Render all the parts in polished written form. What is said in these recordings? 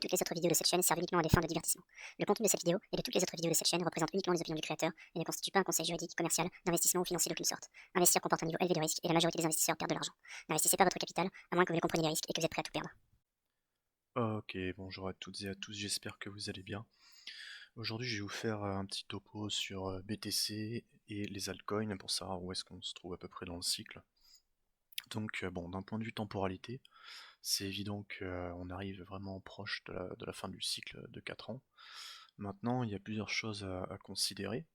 toutes les autres vidéos de cette chaîne servent uniquement à des fins de divertissement. Le contenu de cette vidéo et de toutes les autres vidéos de cette chaîne représente uniquement les opinions du créateur et ne constitue pas un conseil juridique, commercial, d'investissement ou financier d'aucune sorte. Investir comporte un niveau élevé de risque et la majorité des investisseurs perdent de l'argent. N'investissez pas votre capital, à moins que vous ne compreniez les risques et que vous êtes prêt à tout perdre. Ok, bonjour à toutes et à tous, j'espère que vous allez bien. Aujourd'hui, je vais vous faire un petit topo sur BTC et les altcoins pour savoir où est-ce qu'on se trouve à peu près dans le cycle. Donc, bon, d'un point de vue temporalité, c'est évident qu'on arrive vraiment proche de la fin du cycle de 4 ans. Maintenant, il y a plusieurs choses à considérer.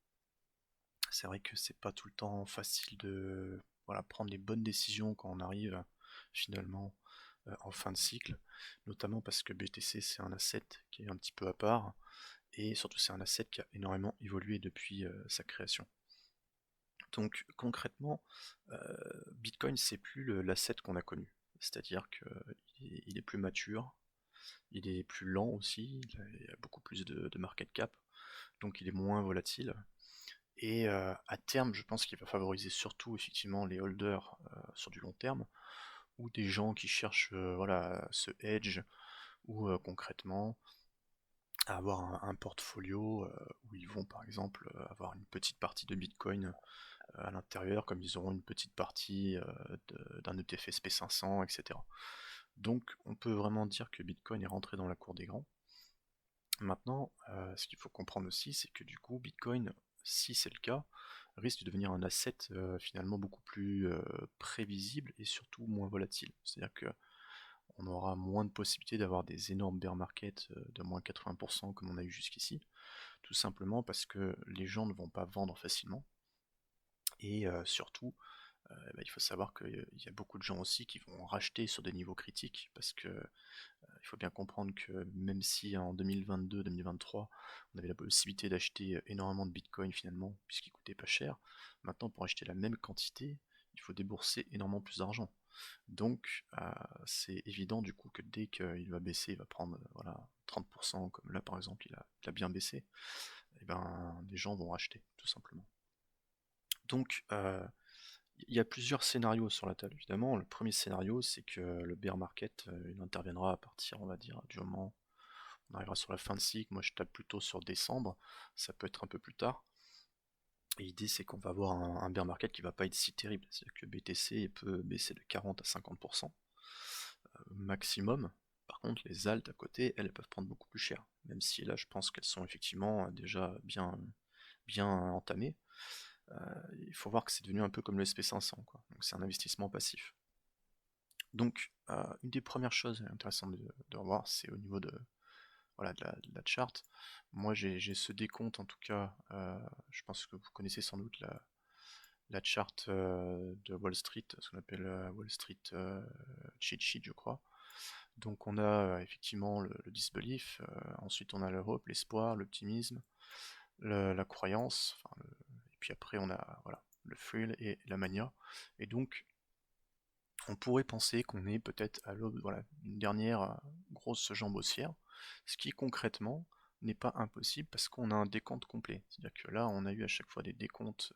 C'est vrai que c'est pas tout le temps facile de voilà, prendre les bonnes décisions quand on arrive finalement en fin de cycle, notamment parce que BTC c'est un asset qui est un petit peu à part, et surtout c'est un asset qui a énormément évolué depuis sa création. Donc concrètement, Bitcoin c'est plus l'asset qu'on a connu, c'est-à-dire qu'il est plus mature, il est plus lent aussi, il a beaucoup plus de market cap, donc il est moins volatile. Et à terme, je pense qu'il va favoriser surtout effectivement les holders sur du long terme, ou des gens qui cherchent voilà, ce hedge, ou concrètement à avoir un portfolio où ils vont par exemple avoir une petite partie de Bitcoin à l'intérieur, comme ils auront une petite partie d'un ETF SP500, etc. Donc on peut vraiment dire que Bitcoin est rentré dans la cour des grands. Maintenant, ce qu'il faut comprendre aussi, c'est que du coup, Bitcoin, si c'est le cas, risque de devenir un asset finalement beaucoup plus prévisible et surtout moins volatile. C'est-à-dire que on aura moins de possibilités d'avoir des énormes bear markets de moins 80% comme on a eu jusqu'ici, tout simplement parce que les gens ne vont pas vendre facilement. Et surtout, bah, il faut savoir qu'il y a beaucoup de gens aussi qui vont racheter sur des niveaux critiques, parce que il faut bien comprendre que même si en 2022-2023, on avait la possibilité d'acheter énormément de Bitcoin finalement, puisqu'il coûtait pas cher, maintenant pour acheter la même quantité, il faut débourser énormément plus d'argent. Donc c'est évident du coup que dès qu'il va baisser, il va prendre voilà, 30%, comme là par exemple il a bien baissé, et ben les gens vont racheter tout simplement. Donc il y a plusieurs scénarios sur la table évidemment. Le premier scénario c'est que le bear market il interviendra à partir on va dire du moment où on arrivera sur la fin de cycle. Moi je tape plutôt sur décembre, ça peut être un peu plus tard. Et l'idée c'est qu'on va avoir un bear market qui va pas être si terrible, c'est-à-dire que BTC peut baisser de 40 à 50% maximum. Par contre, les altes à côté, elles peuvent prendre beaucoup plus cher. Même si là, je pense qu'elles sont effectivement déjà bien entamées. Il faut voir que c'est devenu un peu comme le SP500, quoi. Donc c'est un investissement passif. Donc, une des premières choses intéressantes de revoir, c'est au niveau voilà, de la charte. Moi, j'ai ce décompte, en tout cas, je pense que vous connaissez sans doute la charte de Wall Street, ce qu'on appelle Wall Street cheat sheet, je crois. Donc on a effectivement le disbelief, ensuite on a le hope, l'espoir, l'optimisme, la croyance, et puis après on a voilà, le thrill et la mania. Et donc on pourrait penser qu'on est peut-être à l'aube voilà, une dernière grosse jambe haussière, ce qui concrètement n'est pas impossible parce qu'on a un décompte complet. C'est-à-dire que là on a eu à chaque fois des décomptes,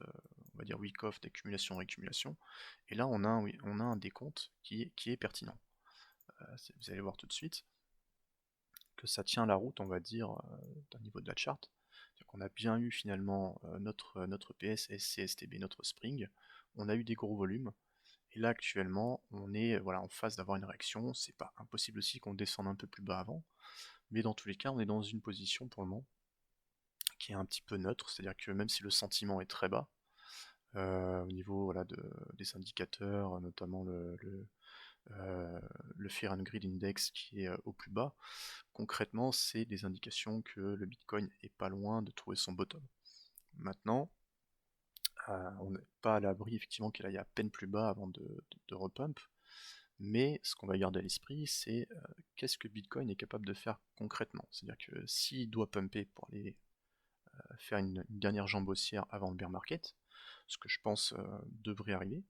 on va dire week-off, d'accumulation, récumulation, et là on a un décompte qui est pertinent. Vous allez voir tout de suite que ça tient la route, on va dire, d'un niveau de la charte. C'est-à-dire qu'on a bien eu finalement notre PS, SCSTB, notre Spring, on a eu des gros volumes, et là actuellement on est voilà, en phase d'avoir une réaction. C'est pas impossible aussi qu'on descende un peu plus bas avant, mais dans tous les cas on est dans une position pour le moment qui est un petit peu neutre, c'est-à-dire que même si le sentiment est très bas, au niveau voilà, des indicateurs, notamment le Fear and Greed Index qui est au plus bas, concrètement, c'est des indications que le Bitcoin est pas loin de trouver son bottom. Maintenant, on n'est pas à l'abri effectivement qu'il aille à peine plus bas avant de repump, mais ce qu'on va garder à l'esprit, c'est qu'est-ce que Bitcoin est capable de faire concrètement. C'est-à-dire que s'il doit pumper pour aller faire une dernière jambe haussière avant le bear market, ce que je pense devrait arriver,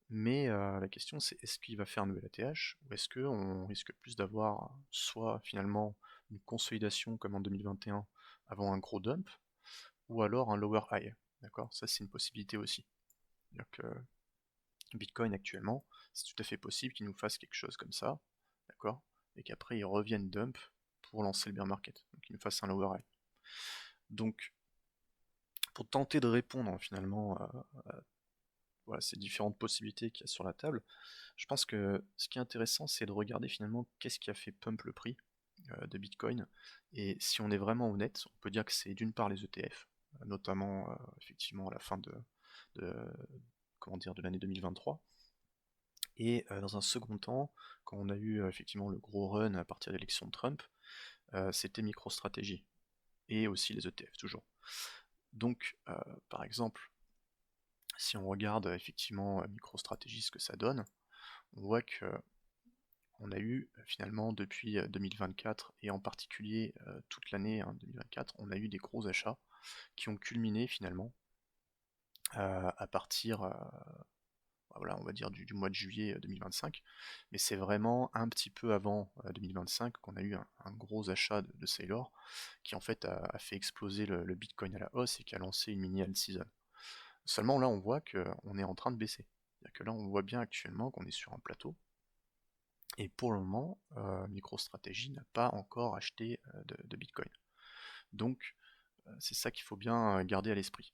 mais la question c'est est-ce qu'il va faire un nouvel ATH, ou est-ce qu'on risque plus d'avoir soit finalement une consolidation comme en 2021 avant un gros dump, ou alors un lower high. D'accord? Ça c'est une possibilité aussi. C'est-à-dire que Bitcoin actuellement, c'est tout à fait possible qu'il nous fasse quelque chose comme ça, d'accord? Et qu'après il revienne dump pour lancer le bear market, donc qu'il me fasse un lower high. Donc pour tenter de répondre finalement à voilà, ces différentes possibilités qu'il y a sur la table, je pense que ce qui est intéressant, c'est de regarder finalement qu'est-ce qui a fait pump le prix de Bitcoin. Et si on est vraiment honnête, on peut dire que c'est d'une part les ETF, notamment effectivement à la fin de, comment dire, de l'année 2023. Et dans un second temps, quand on a eu effectivement le gros run à partir de l'élection de Trump, c'était MicroStrategy et aussi les ETF toujours. Donc, par exemple, si on regarde effectivement MicroStrategy, ce que ça donne, on voit que on a eu finalement depuis 2024 et en particulier toute l'année 2024, on a eu des gros achats qui ont culminé finalement à partir, voilà, on va dire du mois de juillet 2025, mais c'est vraiment un petit peu avant 2025 qu'on a eu un gros achat de Saylor qui en fait a fait exploser le Bitcoin à la hausse et qui a lancé une mini alt season. Seulement là on voit qu'on est en train de baisser. C'est-à-dire que là on voit bien actuellement qu'on est sur un plateau. Et pour le moment, MicroStrategy n'a pas encore acheté de Bitcoin. Donc c'est ça qu'il faut bien garder à l'esprit.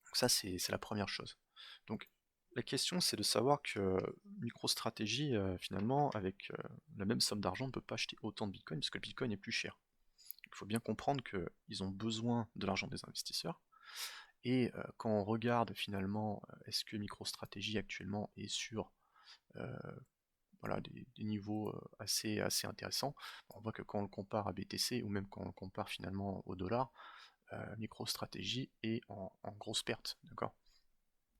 Donc ça c'est la première chose. Donc la question c'est de savoir que MicroStrategy finalement avec la même somme d'argent ne peut pas acheter autant de Bitcoin parce que le Bitcoin est plus cher. Il faut bien comprendre qu'ils ont besoin de l'argent des investisseurs. Et quand on regarde finalement est-ce que MicroStrategy actuellement est sur voilà, des niveaux assez intéressants. On voit que quand on le compare à BTC ou même quand on le compare finalement au dollar, MicroStrategy est en grosse perte, d'accord.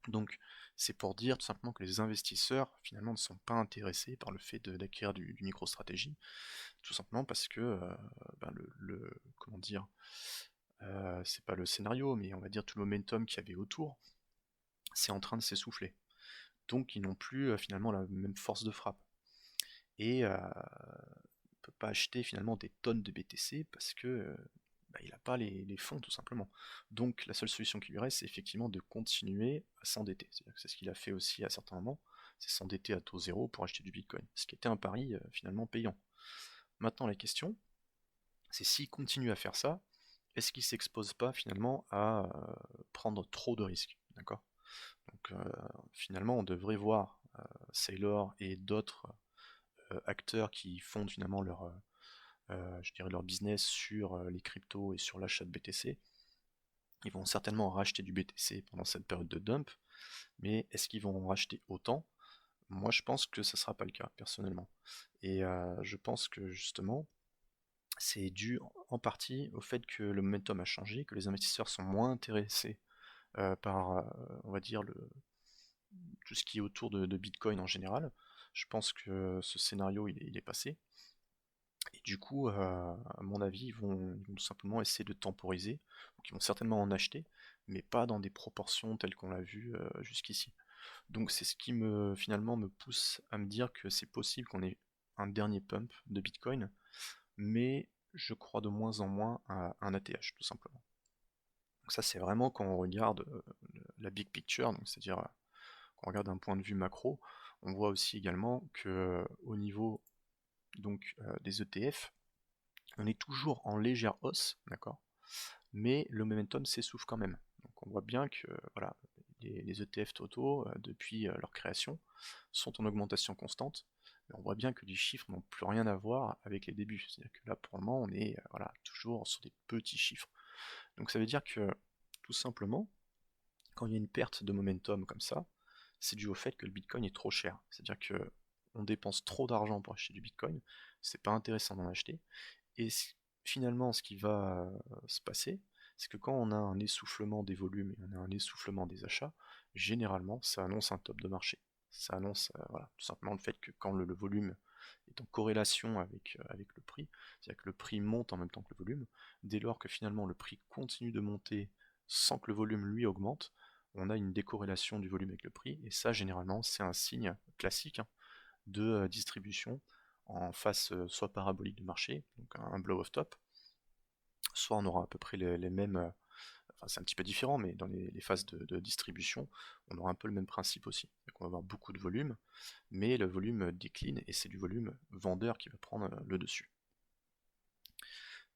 Donc c'est pour dire tout simplement que les investisseurs finalement ne sont pas intéressés par le fait d'acquérir du MicroStrategy, tout simplement parce que ben, comment dire, c'est pas le scénario, mais on va dire tout le momentum qu'il y avait autour, c'est en train de s'essouffler. Donc ils n'ont plus finalement la même force de frappe. Et ne peut pas acheter finalement des tonnes de BTC parce que bah, il n'a pas les fonds tout simplement. Donc la seule solution qui lui reste, c'est effectivement de continuer à s'endetter. C'est-à-dire que c'est ce qu'il a fait aussi à certains moments, c'est s'endetter à taux zéro pour acheter du Bitcoin, ce qui était un pari finalement payant. Maintenant la question, c'est s'il continue à faire ça, est-ce qu'il s'expose pas finalement à prendre trop de risques, d'accord. Donc finalement on devrait voir Saylor et d'autres acteurs qui fondent finalement je dirais leur business sur les cryptos et sur l'achat de BTC. Ils vont certainement racheter du BTC pendant cette période de dump, mais est-ce qu'ils vont en racheter autant? Moi je pense que ça ne sera pas le cas, personnellement. Et je pense que justement, c'est dû en partie au fait que le momentum a changé, que les investisseurs sont moins intéressés par, on va dire, tout ce qui est autour de Bitcoin en général. Je pense que ce scénario il est passé. Et du coup, à mon avis, ils vont tout simplement essayer de temporiser. Donc ils vont certainement en acheter, mais pas dans des proportions telles qu'on l'a vu jusqu'ici. Donc c'est ce qui finalement me pousse à me dire que c'est possible qu'on ait un dernier pump de Bitcoin, mais je crois de moins en moins à un ATH, tout simplement. Donc ça c'est vraiment quand on regarde la big picture, donc c'est-à-dire quand on regarde d'un point de vue macro, on voit aussi également que au niveau donc des ETF, on est toujours en légère hausse, d'accord, mais le momentum s'essouffle quand même. Donc on voit bien que voilà, les ETF totaux, depuis leur création, sont en augmentation constante, mais on voit bien que les chiffres n'ont plus rien à voir avec les débuts. C'est-à-dire que là, pour le moment, on est voilà, toujours sur des petits chiffres. Donc ça veut dire que, tout simplement, quand il y a une perte de momentum comme ça, c'est dû au fait que le Bitcoin est trop cher. C'est-à-dire que on dépense trop d'argent pour acheter du Bitcoin, c'est pas intéressant d'en acheter, et finalement, ce qui va se passer, c'est que quand on a un essoufflement des volumes et on a un essoufflement des achats, généralement, ça annonce un top de marché. Ça annonce voilà, tout simplement le fait que quand le volume est en corrélation avec le prix, c'est-à-dire que le prix monte en même temps que le volume, dès lors que finalement le prix continue de monter sans que le volume lui augmente, on a une décorrélation du volume avec le prix, et ça généralement c'est un signe classique hein, de distribution en phase soit parabolique du marché, donc un blow-off top, soit on aura à peu près les mêmes, enfin c'est un petit peu différent, mais dans les phases de distribution, on aura un peu le même principe aussi. Donc on va avoir beaucoup de volume, mais le volume décline et c'est du volume vendeur qui va prendre le dessus.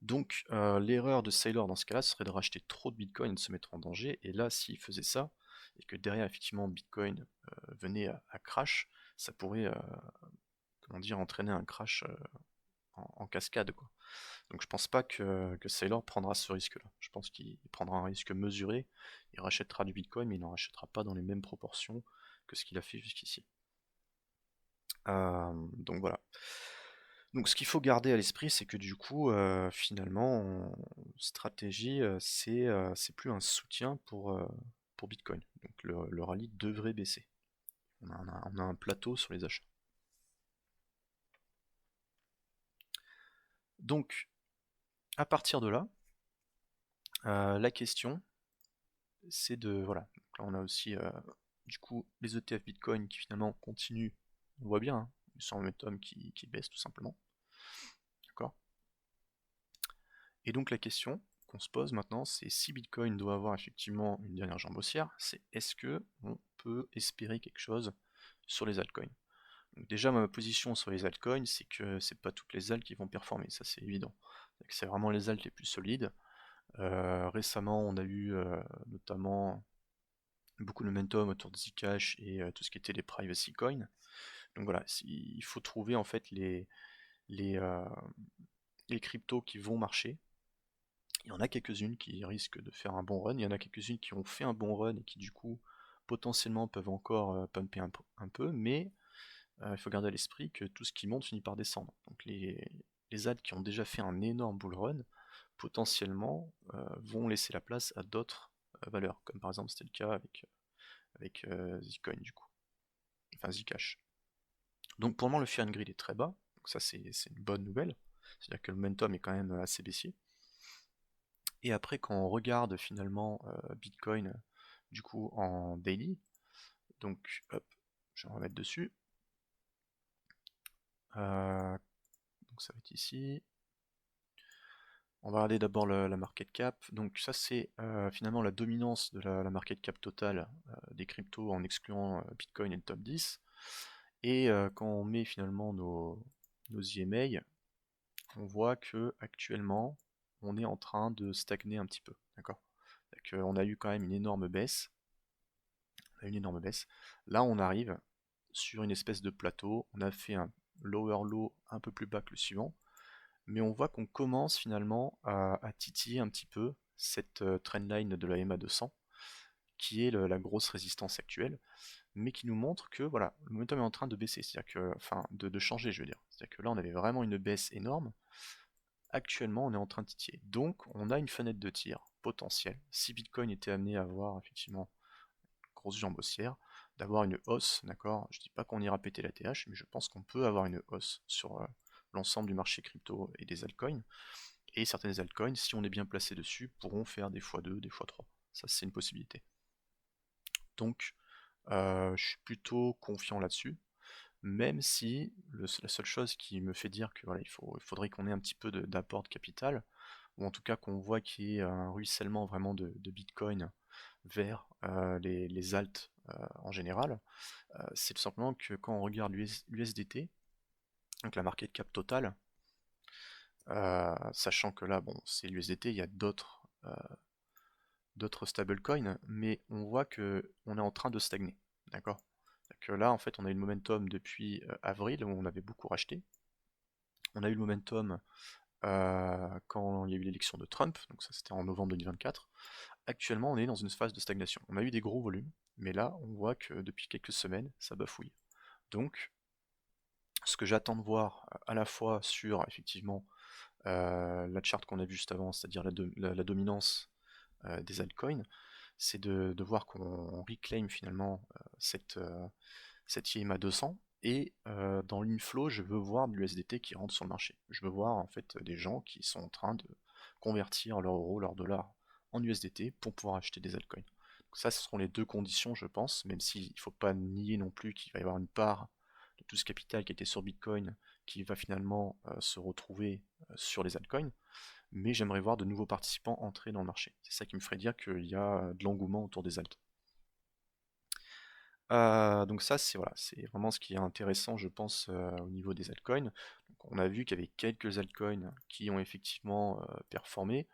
Donc l'erreur de Saylor dans ce cas-là, ce serait de racheter trop de Bitcoin et de se mettre en danger. Et là, s'il faisait ça, et que derrière, effectivement, Bitcoin venait à crash, ça pourrait, comment dire, entraîner un crash en cascade, quoi. Donc je pense pas que Saylor prendra ce risque-là. Je pense qu'il prendra un risque mesuré, il rachètera du Bitcoin, mais il n'en rachètera pas dans les mêmes proportions que ce qu'il a fait jusqu'ici. Donc voilà. Donc ce qu'il faut garder à l'esprit, c'est que du coup, finalement, stratégie, c'est plus un soutien pour Bitcoin. Donc le rallye devrait baisser. On a un plateau sur les achats. Donc, à partir de là, la question, c'est de... Voilà, donc là on a aussi du coup les ETF Bitcoin qui finalement continuent, on voit bien, hein, sans momentum qui baisse tout simplement. D'accord. Et donc la question qu'on se pose maintenant, c'est si Bitcoin doit avoir effectivement une dernière jambe haussière, c'est est-ce que on peut espérer quelque chose sur les altcoins. Donc déjà ma position sur les altcoins, c'est que c'est pas toutes les alts qui vont performer, ça c'est évident. C'est vraiment les alts les plus solides. Récemment, on a eu notamment beaucoup de momentum autour de Zcash et tout ce qui était les privacy coins. Donc voilà, il faut trouver en fait les, euh, les cryptos qui vont marcher. Il y en a quelques-unes qui risquent de faire un bon run, il y en a quelques-unes qui ont fait un bon run et qui du coup potentiellement peuvent encore pumper un peu, mais il faut garder à l'esprit que tout ce qui monte finit par descendre. Donc les ads qui ont déjà fait un énorme bull run, potentiellement vont laisser la place à d'autres valeurs, comme par exemple c'était le cas avec Zcoin du coup, enfin Zcash. Donc pour le moment le fear and greed est très bas, donc ça c'est une bonne nouvelle, c'est-à-dire que le momentum est quand même assez baissier. Et après quand on regarde finalement Bitcoin du coup en daily, donc hop, je vais me remettre dessus. Donc ça va être ici. On va regarder d'abord la market cap. Donc ça c'est finalement la dominance de la market cap totale des cryptos en excluant Bitcoin et le top 10. Et quand on met finalement nos EMA, on voit que actuellement on est en train de stagner un petit peu. D'accord. On a eu quand même une énorme baisse. Là on arrive sur une espèce de plateau. On a fait un lower low un peu plus bas que le suivant. Mais on voit qu'on commence finalement à titiller un petit peu cette trendline de la MA 200, qui est la grosse résistance actuelle, mais qui nous montre que voilà, le momentum est en train de baisser, c'est-à-dire que, enfin, de changer, je veux dire. C'est-à-dire que là, on avait vraiment une baisse énorme. Actuellement, on est en train de titiller. Donc, on a une fenêtre de tir potentielle. Si Bitcoin était amené à avoir effectivement une grosse jambe haussière, d'avoir une hausse, d'accord. Je dis pas qu'on ira péter la TH, mais je pense qu'on peut avoir une hausse sur l'ensemble du marché crypto et des altcoins. Et certaines altcoins, si on est bien placé dessus, pourront faire des x2, des x3. Ça, c'est une possibilité. Donc, je suis plutôt confiant là-dessus, même si la seule chose qui me fait dire que voilà, il faudrait qu'on ait un petit peu d'apport de capital, ou en tout cas qu'on voit qu'il y ait un ruissellement vraiment de Bitcoin vers les alts en général, c'est tout simplement que quand on regarde l'USDT, donc la market cap totale, sachant que là, bon, c'est l'USDT, il y a d'autres stablecoins, mais on voit que on est en train de stagner, d'accord? Que là, en fait, on a eu le momentum depuis avril où on avait beaucoup racheté. On a eu le momentum quand il y a eu l'élection de Trump, donc ça c'était en novembre 2024. Actuellement, on est dans une phase de stagnation. On a eu des gros volumes, mais là, on voit que depuis quelques semaines, ça bafouille. Donc, ce que j'attends de voir à la fois sur effectivement la charte qu'on a vue juste avant, c'est-à-dire la dominance des altcoins, c'est de voir qu'on reclaim finalement cette IMA 200 et dans l'inflow je veux voir de l'USDT qui rentre sur le marché. Je veux voir en fait des gens qui sont en train de convertir leur euro, leur dollar en USDT pour pouvoir acheter des altcoins. Donc ça ce seront les deux conditions je pense, même s'il ne faut pas nier non plus qu'il va y avoir une part de tout ce capital qui était sur Bitcoin qui va finalement se retrouver sur les altcoins, mais j'aimerais voir de nouveaux participants entrer dans le marché. C'est ça qui me ferait dire qu'il y a de l'engouement autour des alts. Donc ça, c'est voilà, c'est vraiment ce qui est intéressant, je pense, au niveau des altcoins. Donc on a vu qu'il y avait quelques altcoins qui ont effectivement performé.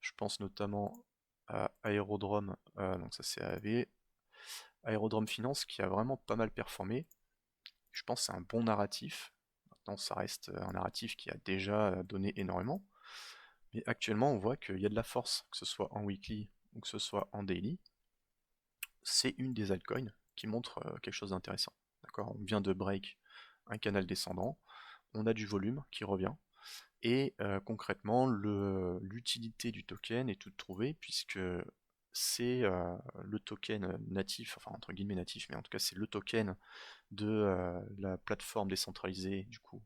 Je pense notamment à Aerodrome, donc ça c'est AV, Aerodrome Finance qui a vraiment pas mal performé. Je pense que c'est un bon narratif. Maintenant, ça reste un narratif qui a déjà donné énormément. Mais actuellement, on voit qu'il y a de la force, que ce soit en weekly ou que ce soit en daily. C'est une des altcoins qui montre quelque chose d'intéressant. D'accord? On vient de break un canal descendant, on a du volume qui revient, et concrètement, l'utilité du token est toute trouvée puisque c'est le token natif, enfin entre guillemets natif, mais en tout cas c'est le token de la plateforme décentralisée du coup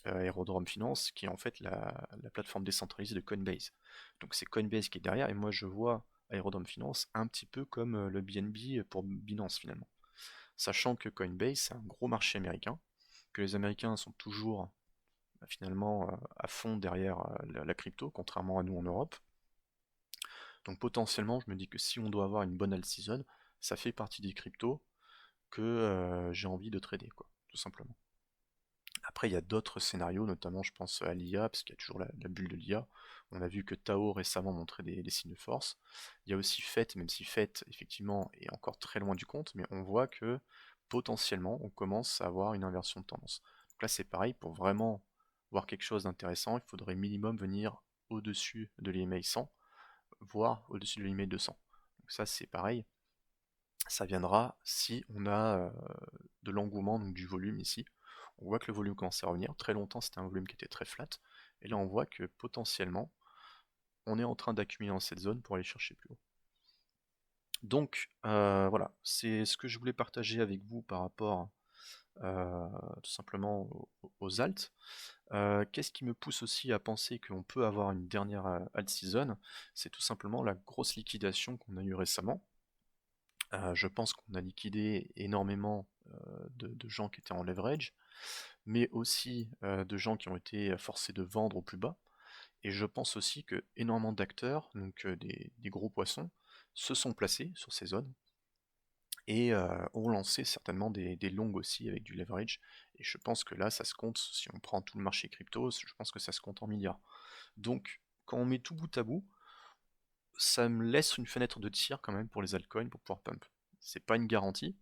Aerodrome Finance, qui est en fait la plateforme décentralisée de Coinbase. Donc c'est Coinbase qui est derrière, et moi je vois Aerodrome Finance un petit peu comme le BNB pour Binance finalement. Sachant que Coinbase c'est un gros marché américain, que les Américains sont toujours finalement à fond derrière la crypto, contrairement à nous en Europe. Donc potentiellement je me dis que si on doit avoir une bonne alt season, ça fait partie des cryptos que j'ai envie de trader, quoi, tout simplement. Après, il y a d'autres scénarios, notamment je pense à l'IA, parce qu'il y a toujours la bulle de l'IA. On a vu que Tao récemment montrait des signes de force. Il y a aussi FET, même si FET, effectivement, est encore très loin du compte, mais on voit que potentiellement, on commence à avoir une inversion de tendance. Donc là, c'est pareil, pour vraiment voir quelque chose d'intéressant, il faudrait minimum venir au-dessus de l'EMA 100, voire au-dessus de l'EMA 200. Donc ça, c'est pareil, ça viendra si on a de l'engouement, donc du volume ici. On voit que le volume commence à revenir. Très longtemps, c'était un volume qui était très flat. Et là, on voit que potentiellement, on est en train d'accumuler dans cette zone pour aller chercher plus haut. Donc, voilà, c'est ce que je voulais partager avec vous par rapport tout simplement aux alts. Qu'est-ce qui me pousse aussi à penser qu'on peut avoir une dernière alt season? C'est tout simplement la grosse liquidation qu'on a eue récemment. Je pense qu'on a liquidé énormément de gens qui étaient en leverage, mais aussi de gens qui ont été forcés de vendre au plus bas. Et je pense aussi que énormément d'acteurs, donc des gros poissons, se sont placés sur ces zones et ont lancé certainement des longues aussi avec du leverage. Et je pense que là, ça se compte, si on prend tout le marché crypto, je pense que ça se compte en milliards. Donc, quand on met tout bout à bout, ça me laisse une fenêtre de tir quand même pour les altcoins pour pouvoir pump. C'est pas une garantie.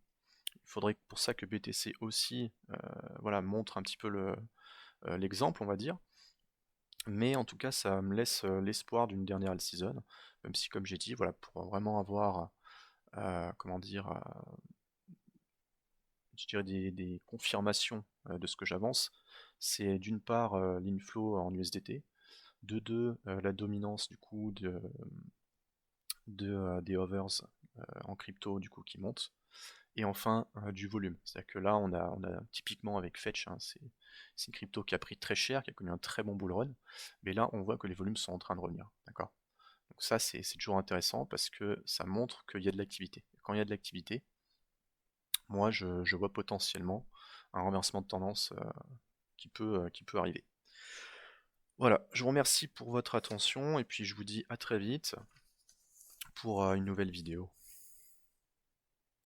Il faudrait pour ça que BTC aussi voilà, montre un petit peu l'exemple, on va dire. Mais en tout cas, ça me laisse l'espoir d'une dernière all season, même si, comme j'ai dit, voilà, pour vraiment avoir, comment dire, je dirais des confirmations de ce que j'avance, c'est d'une part l'inflow en USDT, de deux, la dominance du coup des hovers en crypto du coup qui monte, et enfin du volume. C'est-à-dire que là, on a typiquement avec Fetch, hein, c'est une crypto qui a pris très cher, qui a connu un très bon bull run, mais là, on voit que les volumes sont en train de revenir. D'accord? Donc ça, c'est toujours intéressant parce que ça montre qu'il y a de l'activité. Quand il y a de l'activité, moi, je vois potentiellement un renversement de tendance qui peut arriver. Voilà, je vous remercie pour votre attention et puis je vous dis à très vite pour une nouvelle vidéo.